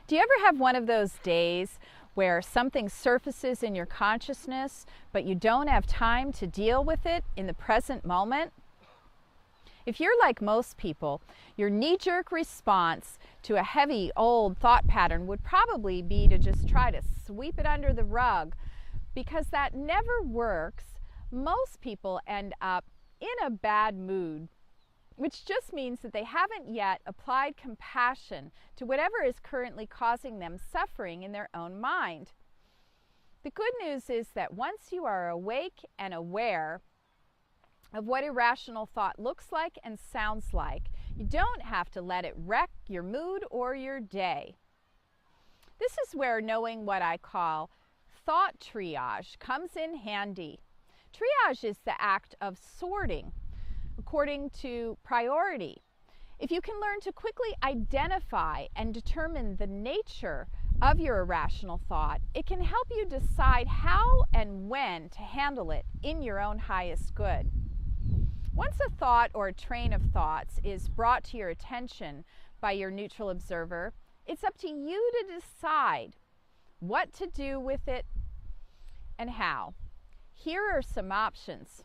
Do you ever have one of those days where something surfaces in your consciousness, but you don't have time to deal with it in the present moment? If you're like most people, your knee-jerk response to a heavy, old thought pattern would probably be to just try to sweep it under the rug. Because that never works, most people end up in a bad mood, which just means that they haven't yet applied compassion to whatever is currently causing them suffering in their own mind. The good news is that once you are awake and aware of what irrational thought looks like and sounds like, you don't have to let it wreck your mood or your day. This is where knowing what I call thought triage comes in handy. Triage is the act of sorting according to priority. If you can learn to quickly identify and determine the nature of your irrational thought, it can help you decide how and when to handle it in your own highest good. Once a thought or a train of thoughts is brought to your attention by your neutral observer, it's up to you to decide what to do with it and how. Here are some options.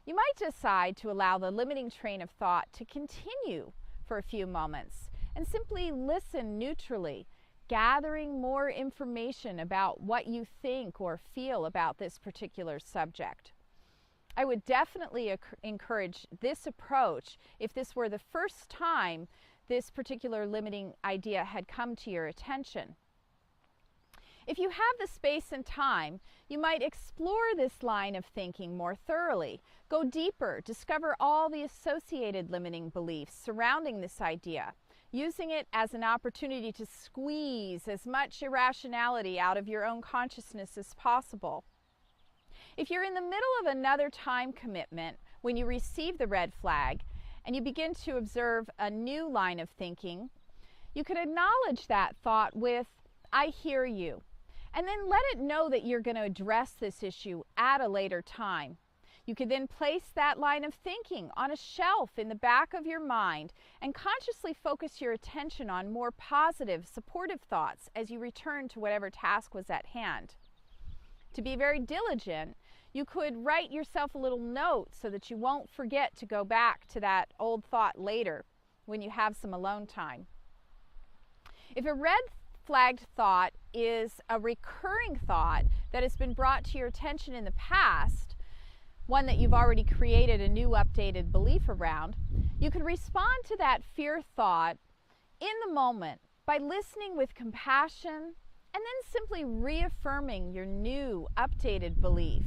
You might decide to allow the limiting train of thought to continue for a few moments and simply listen neutrally, gathering more information about what you think or feel about this particular subject. I would definitely encourage this approach if this were the first time this particular limiting idea had come to your attention. If you have the space and time, you might explore this line of thinking more thoroughly, go deeper, discover all the associated limiting beliefs surrounding this idea, using it as an opportunity to squeeze as much irrationality out of your own consciousness as possible. If you're in the middle of another time commitment when you receive the red flag and you begin to observe a new line of thinking, you could acknowledge that thought with, "I hear you," and then let it know that you're going to address this issue at a later time. You could then place that line of thinking on a shelf in the back of your mind and consciously focus your attention on more positive, supportive thoughts as you return to whatever task was at hand. To be very diligent, you could write yourself a little note so that you won't forget to go back to that old thought later when you have some alone time. If a red flagged thought is a recurring thought that has been brought to your attention in the past, one that you've already created a new updated belief around, you can respond to that fear thought in the moment by listening with compassion and then simply reaffirming your new updated belief.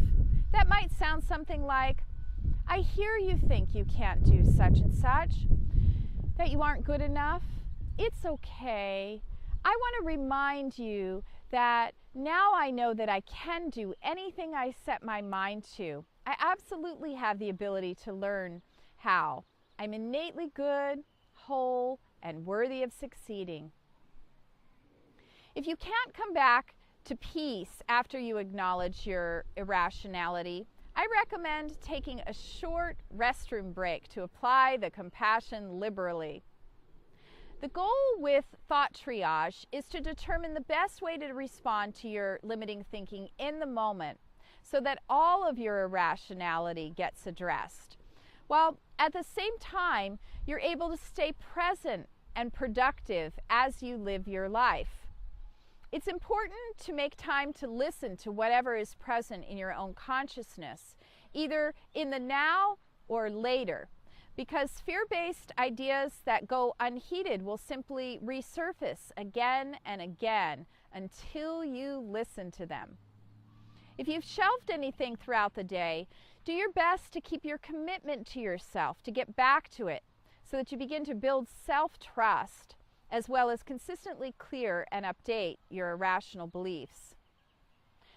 That might sound something like, "I hear you think you can't do such and such, that you aren't good enough. It's okay. I want to remind you that now I know that I can do anything I set my mind to. I absolutely have the ability to learn how. I'm innately good, whole, and worthy of succeeding." If you can't come back to peace after you acknowledge your irrationality, I recommend taking a short restroom break to apply the compassion liberally. The goal with thought triage is to determine the best way to respond to your limiting thinking in the moment so that all of your irrationality gets addressed, while at the same time you're able to stay present and productive as you live your life. It's important to make time to listen to whatever is present in your own consciousness, either in the now or later, because fear-based ideas that go unheeded will simply resurface again and again until you listen to them. If you've shelved anything throughout the day, do your best to keep your commitment to yourself, to get back to it, so that you begin to build self-trust, as well as consistently clear and update your irrational beliefs.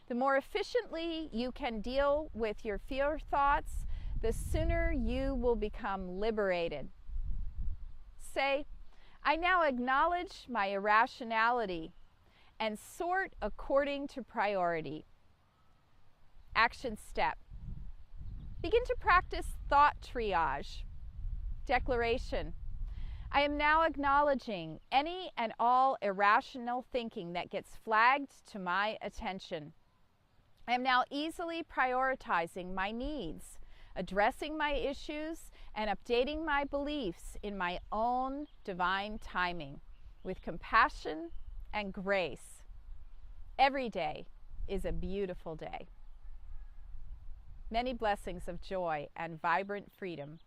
The more efficiently you can deal with your fear thoughts, the sooner you will become liberated. Say, "I now acknowledge my irrationality and sort according to priority." Action step. Begin to practice thought triage. Declaration. I am now acknowledging any and all irrational thinking that gets flagged to my attention. I am now easily prioritizing my needs, addressing my issues, and updating my beliefs in my own divine timing with compassion and grace. Every day is a beautiful day. Many blessings of joy and vibrant freedom